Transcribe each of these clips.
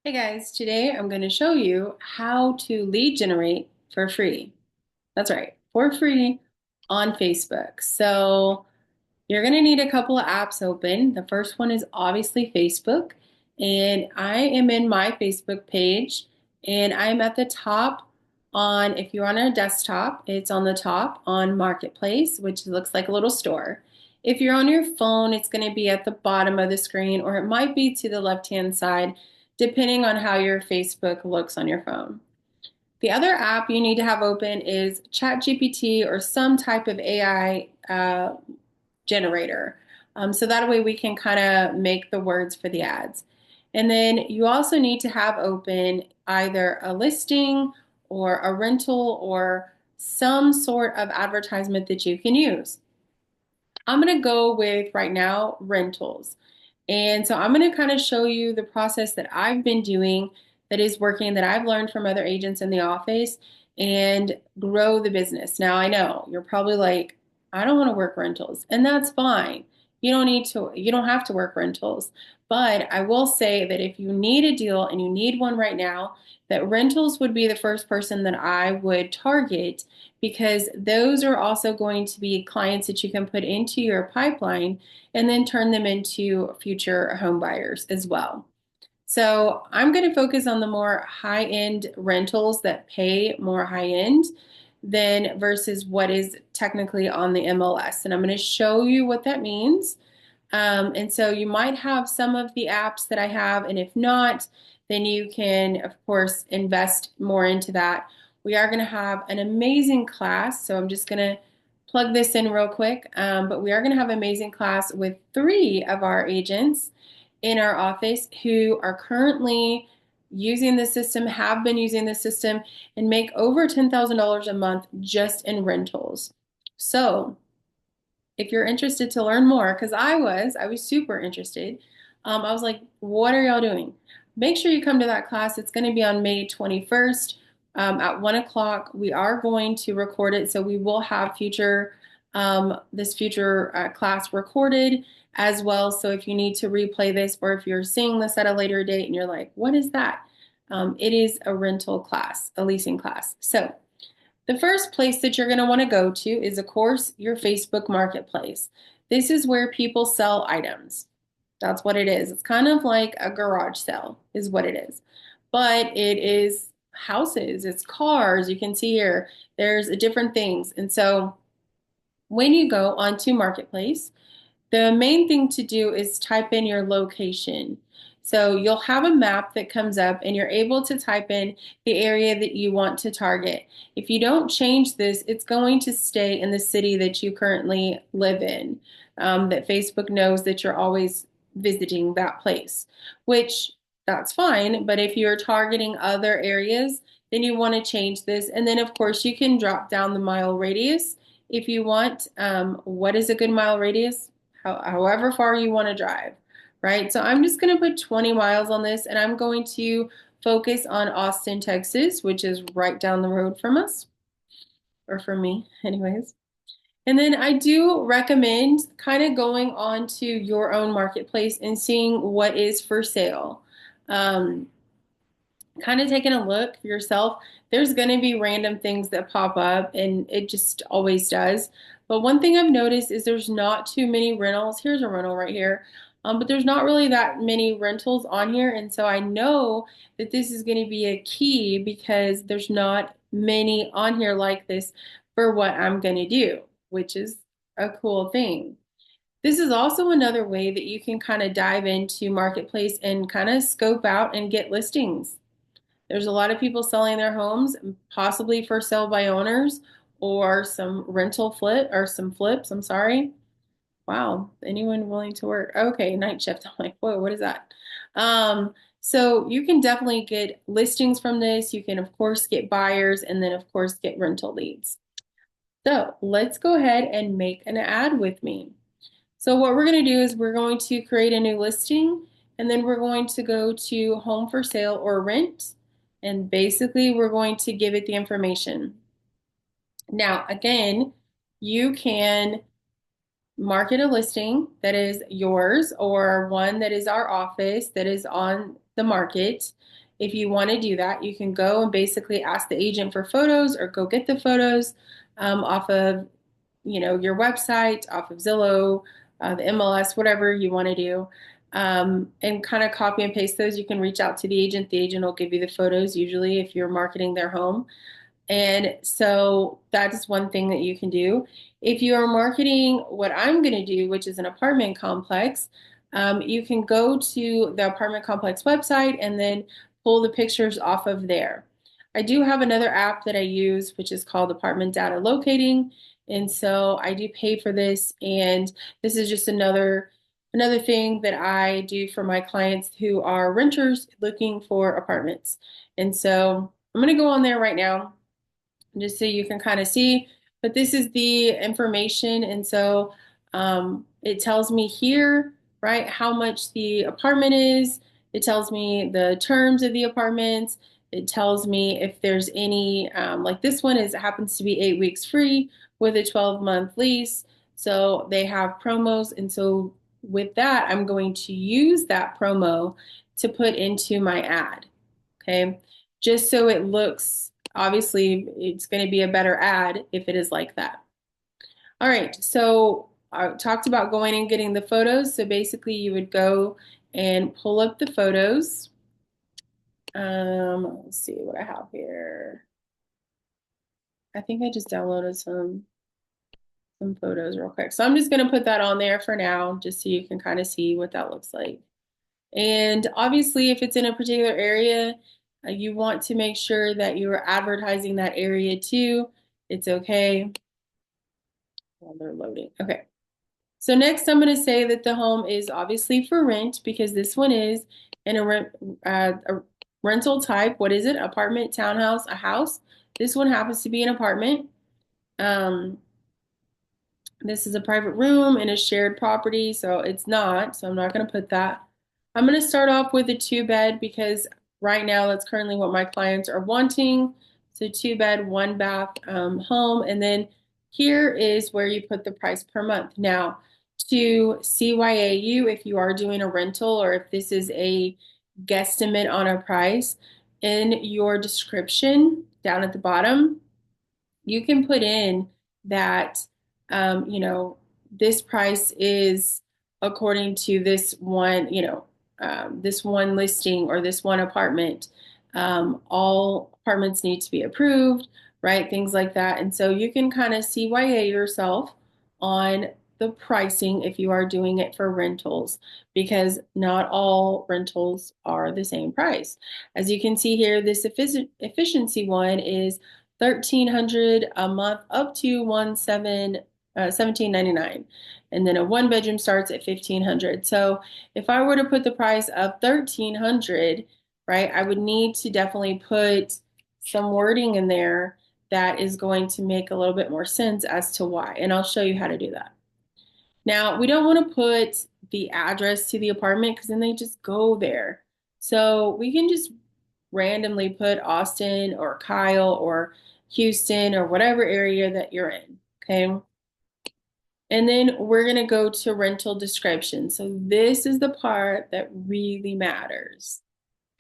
Hey guys, today I'm going to show you how to lead generate for free. That's right, for free on Facebook. So you're going to need a couple of apps open. The first one is obviously Facebook, and I am in my Facebook page, and I'm at the top on, if you're on a desktop, it's on the top on Marketplace, which looks like a little store. If you're on your phone, it's going to be at the bottom of the screen, or it might be to the left-hand side, depending on how your Facebook looks on your phone. The other app you need to have open is ChatGPT or some type of AI generator. So that way we can kind of make the words for the ads. And then you also need to have open either a listing or a rental or some sort of advertisement that you can use. I'm going to go with right now rentals. And so I'm going to kind of show you the process that I've been doing that is working, that I've learned from other agents in the office and grow the business. Now, I know you're probably like, I don't want to work rentals, and that's fine. You don't have to work rentals. But I will say that if you need a deal and you need one right now, that rentals would be the first person that I would target because those are also going to be clients that you can put into your pipeline and then turn them into future home buyers as well. So I'm going to focus on the more high-end rentals that pay more high-end than versus what is technically on the MLS. And I'm going to show you what that means. And so you might have some of the apps that I have, and if not, then you can, of course, invest more into that. We are going to have an amazing class, so I'm just going to plug this in real quick. But we are going to have an amazing class with three of our agents in our office who are currently using the system, have been using the system, and make over $10,000 a month just in rentals. So, if you're interested to learn more, because I was super interested. I was like, what are y'all doing? Make sure you come to that class. It's going to be on May 21st at 1 o'clock. We are going to record it, so we will have this future class recorded as well. So if you need to replay this, or if you're seeing this at a later date and you're like, what is that? It is a rental class, a leasing class. So the first place that you're going to want to go to is, of course, your Facebook Marketplace. This is where people sell items. That's what it is. It's kind of like a garage sale, is what it is. But it is houses, it's cars. You can see here, there's different things. And so when you go onto Marketplace, the main thing to do is type in your location. So you'll have a map that comes up and you're able to type in the area that you want to target. If you don't change this, it's going to stay in the city that you currently live in, that Facebook knows that you're always visiting that place, which that's fine. But if you're targeting other areas, then you want to change this. And then, of course, you can drop down the mile radius if you want. What is a good mile radius? However far you want to drive, right? So I'm just going to put 20 miles on this, and I'm going to focus on Austin, Texas, which is right down the road from us, or from me, anyways. And then I do recommend kind of going on to your own marketplace and seeing what is for sale. Um, Kind of taking a look for yourself. There's going to be random things that pop up, and it just always does. But one thing I've noticed is there's not too many rentals. Here's a rental right here. But there's not really that many rentals on here. And so I know that this is going to be a key because there's not many on here like this for what I'm going to do, which is a cool thing. This is also another way that you can kind of dive into Marketplace and kind of scope out and get listings. There's a lot of people selling their homes, possibly for sale by owners or some rental flip or some flips. I'm sorry. Wow. Anyone willing to work? Okay, night shift. I'm like, whoa, what is that? So you can definitely get listings from this. You can, of course, get buyers and then, of course, get rental leads. So let's go ahead and make an ad with me. So what we're going to do is we're going to create a new listing, and then we're going to go to home for sale or rent. And basically we're going to give it the information. Now, again, you can market a listing that is yours or one that is our office that is on the market. If you want to do that, you can go and basically ask the agent for photos or go get the photos off of, your website, off of Zillow, the MLS, whatever you want to do. And kind of copy and paste those. You can reach out to the agent. The agent will give you the photos usually if you're marketing their home. And so that is one thing that you can do. If you are marketing what I'm going to do, which is an apartment complex, you can go to the apartment complex website and then pull the pictures off of there. I do have another app that I use, which is called Apartment Data Locating. And so I do pay for this. And this is just another thing that I do for my clients who are renters looking for apartments. And so I'm going to go on there right now just so you can kind of see. But this is the information. And so it tells me here, right, how much the apartment is. It tells me the terms of the apartments. It tells me if there's any, like this one is happens to be 8 weeks free with a 12-month lease. So they have promos. And so with that, I'm going to use that promo to put into my ad. Okay. Just so it looks, obviously, it's going to be a better ad if it is like that. All right. So I talked about going and getting the photos. So basically, you would go and pull up the photos. Let's see what I have here. I think I just downloaded some photos real quick. So I'm just going to put that on there for now, just so you can kind of see what that looks like. And obviously, if it's in a particular area, you want to make sure that you are advertising that area too. It's okay while they're loading. Okay. So next, I'm going to say that the home is obviously for rent because this one is in a rental type. What is it? Apartment, townhouse, a house. This one happens to be an apartment. Um, This is a private room in a shared property, so it's not. So I'm not going to put that. I'm going to start off with a 2 bed because right now that's currently what my clients are wanting. So 2 bed, 1 bath home. And then here is where you put the price per month. Now, to CYA you, if you are doing a rental or if this is a guesstimate on a price, in your description down at the bottom, you can put in that, this price is according to this one, this one listing or this one apartment. All apartments need to be approved, right? Things like that. And so you can kind of CYA yourself on the pricing if you are doing it for rentals, because not all rentals are the same price. As you can see here, this efficiency one is 1,300 a month up to 1799, and then a 1 bedroom starts at 1,500. So if I were to put the price of 1,300, right, I would need to definitely put some wording in there that is going to make a little bit more sense as to why, and I'll show you how to do that. Now, we don't want to put the address to the apartment because then they just go there. So we can just randomly put Austin or Kyle or Houston or whatever area that you're in. Okay. And then we're going to go to rental description. So this is the part that really matters.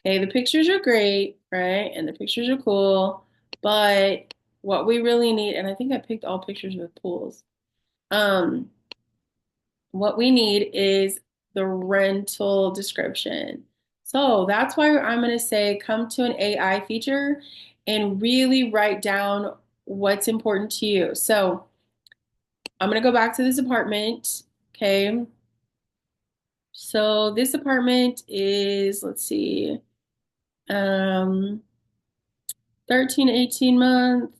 Okay. The pictures are great, right? And the pictures are cool. But what we really need, and I think I picked all pictures with pools. Um, what we need is the rental description. So that's why I'm going to say come to an AI feature and really write down what's important to you. So I'm going to go back to this apartment. Okay. So this apartment is, let's see, 13 to 18 months.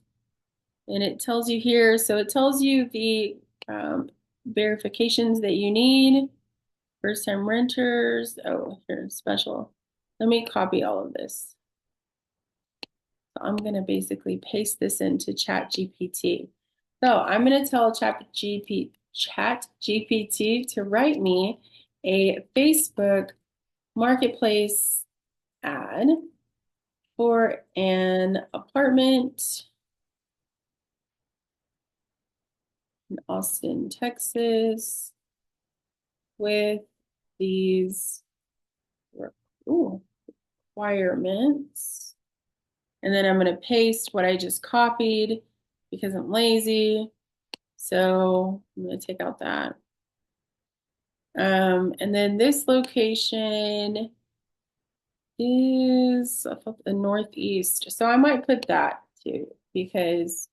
And it tells you here, so it tells you the verifications that you need. First time renters. Oh, here, special. Let me copy all of this. So I'm going to basically paste this into ChatGPT. So I'm going to tell ChatGPT to write me a Facebook marketplace ad for an apartment in Austin, Texas, with these ooh, requirements. And then I'm going to paste what I just copied because I'm lazy. So I'm going to take out that. And then this location is the Northeast. So I might put that too because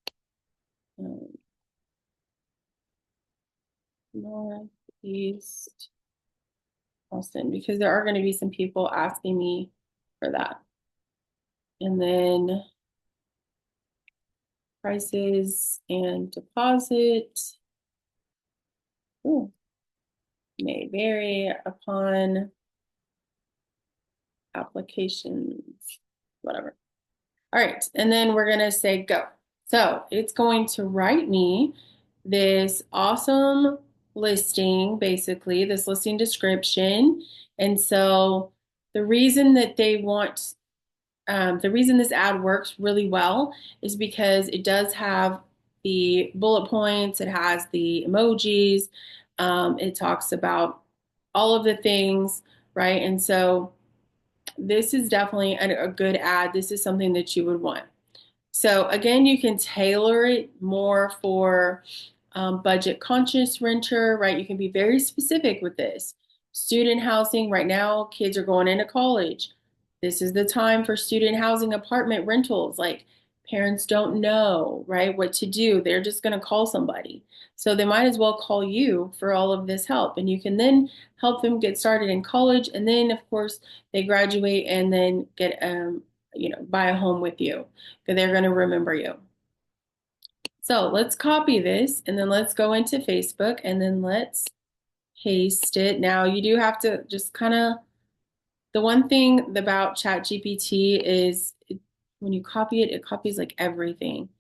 um, Northeast Austin, because there are going to be some people asking me for that. And then prices and deposit ooh, may vary upon applications, whatever. All right, and then we're gonna say go. So it's going to write me this awesome listing, basically, this listing description. And so the reason that they want, the reason this ad works really well is because it does have the bullet points, it has the emojis, it talks about all of the things, right? And so this is definitely a good ad. This is something that you would want. So again, you can tailor it more for budget conscious renter, right? You can be very specific with this. Student housing, right now, kids are going into college. This is the time for student housing apartment rentals. Like parents don't know, right, what to do. They're just going to call somebody. So they might as well call you for all of this help. And you can then help them get started in college. And then, of course, they graduate and then get, buy a home with you because they're going to remember you. So let's copy this and then let's go into Facebook and then let's paste it. Now you do have to just kind of, the one thing about ChatGPT is when you copy it, it copies like everything.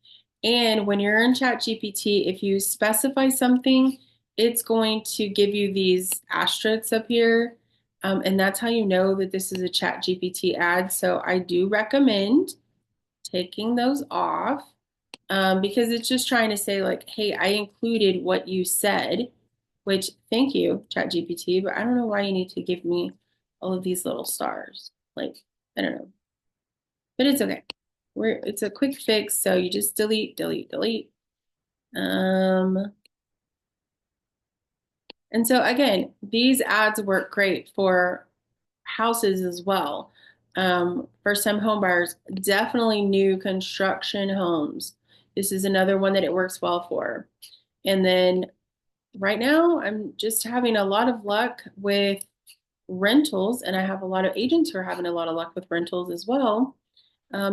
And when you're in ChatGPT, if you specify something, it's going to give you these asterisks up here. And that's how you know that this is a ChatGPT ad. So I do recommend taking those off because it's just trying to say like, hey, I included what you said, which thank you, ChatGPT, but I don't know why you need to give me all of these little stars. Like, I don't know, but it's okay. It's a quick fix, so you just delete, delete, delete. Um, and so again, these ads work great for houses as well. First time home buyers, definitely new construction homes. This is another one that it works well for. And then right now, I'm just having a lot of luck with rentals, and I have a lot of agents who are having a lot of luck with rentals as well.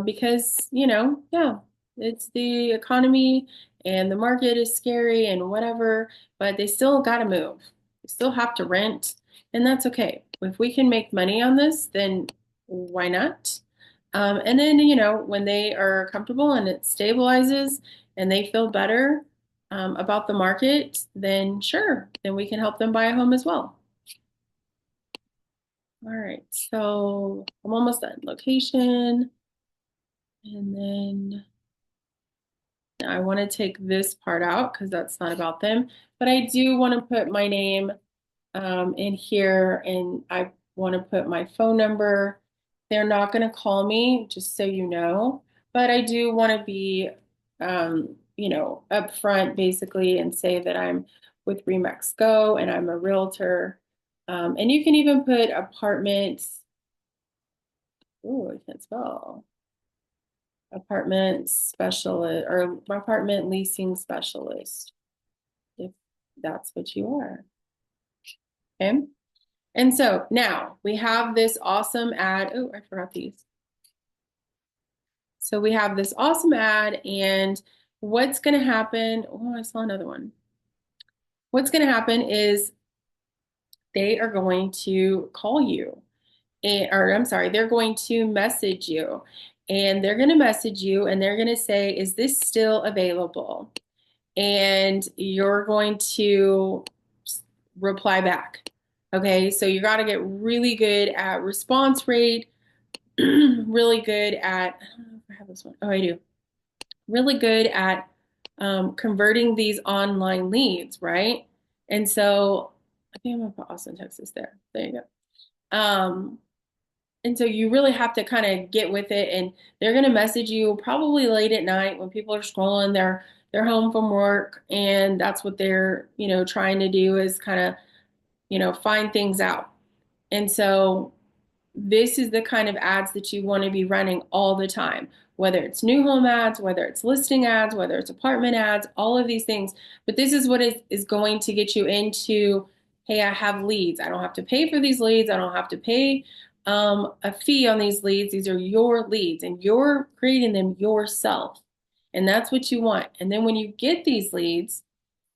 Because, yeah, it's the economy and the market is scary and whatever, but they still got to move. They still have to rent, and that's okay. If we can make money on this, then why not? And then, when they are comfortable and it stabilizes and they feel better about the market, then sure, then we can help them buy a home as well. All right, so I'm almost done. Location. And then I want to take this part out because that's not about them. But I do want to put my name in here and I want to put my phone number. They're not going to call me, just so you know. But I do want to be, upfront basically and say that I'm with Remax Go and I'm a realtor. And you can even put apartments. Oh, I can't spell apartment specialist or apartment leasing specialist, if that's what you are. Okay. And so now we have this awesome ad. Oh, I forgot these. So we have this awesome ad, and what's going to happen? Oh, I saw another one. What's going to happen is they are going to call you, or I'm sorry, they're going to message you, and they're going to message you, and they're going to say, "Is this still available?" And you're going to reply back. Okay, so you got to get really good at response rate, really good at, I don't know if I have this one. Oh, I do. Really good at converting these online leads, right? And so I think I'm gonna put Austin, Texas there. There you go. And so you really have to kind of get with it, and they're going to message you probably late at night when people are scrolling. They're home from work, and that's what they're, trying to do is kind of, find things out. And so this is the kind of ads that you want to be running all the time, whether it's new home ads, whether it's listing ads, whether it's apartment ads, all of these things. But this is what is going to get you into, hey, I have leads. I don't have to pay for these leads. I don't have to pay a fee on these leads. These are your leads, and you're creating them yourself. And that's what you want. And then when you get these leads,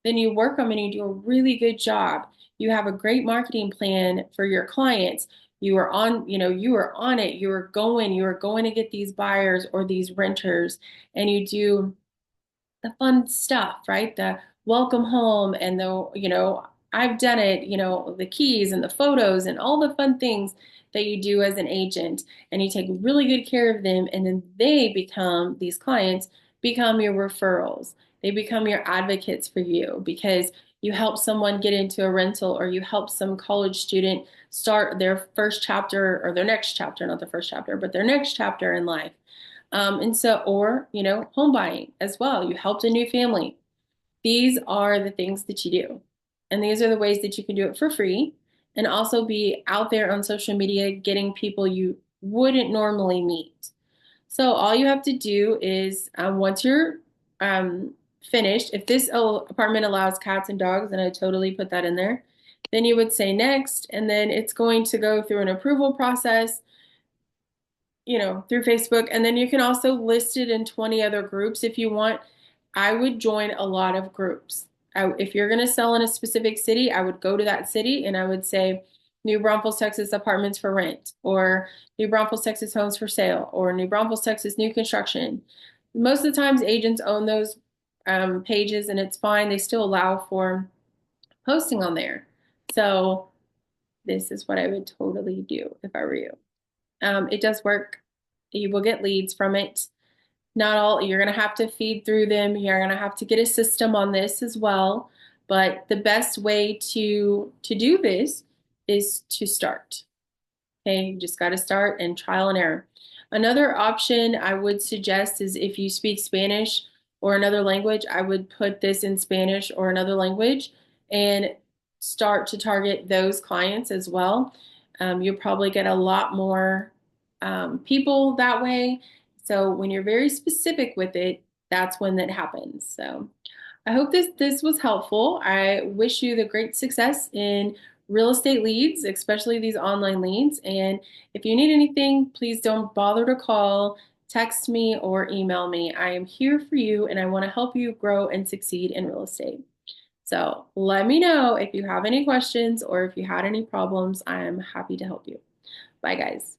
then you work them and you do a really good job. You have a great marketing plan for your clients. You are on it. You are going to get these buyers or these renters, and you do the fun stuff, right? The welcome home and I've done it, the keys and the photos and all the fun things that you do as an agent. And you take really good care of them. And then these clients become your referrals. They become your advocates for you because you help someone get into a rental, or you help some college student start their first chapter, or their next chapter, not the first chapter, but their next chapter in life. Home buying as well. You helped a new family. These are the things that you do. And these are the ways that you can do it for free and also be out there on social media getting people you wouldn't normally meet. So all you have to do is once you're finished, if this apartment allows cats and dogs, then I totally put that in there. Then you would say next, and then it's going to go through an approval process, through Facebook. And then you can also list it in 20 other groups if you want. I would join a lot of groups. If you're going to sell in a specific city, I would go to that city and I would say New Braunfels, Texas apartments for rent, or New Braunfels, Texas homes for sale, or New Braunfels, Texas new construction. Most of the times agents own those pages, and it's fine. They still allow for posting on there. So this is what I would totally do if I were you. It does work. You will get leads from it. Not all, you're going to have to feed through them. You're going to have to get a system on this as well. But the best way to do this is to start. Okay, you just got to start and trial and error. Another option I would suggest is if you speak Spanish or another language, I would put this in Spanish or another language and start to target those clients as well. You'll probably get a lot more people that way. So when you're very specific with it, that's when that happens. So I hope this was helpful. I wish you the great success in real estate leads, especially these online leads. And if you need anything, please don't bother to call, text me, or email me. I am here for you, and I want to help you grow and succeed in real estate. So let me know if you have any questions or if you had any problems. I am happy to help you. Bye, guys.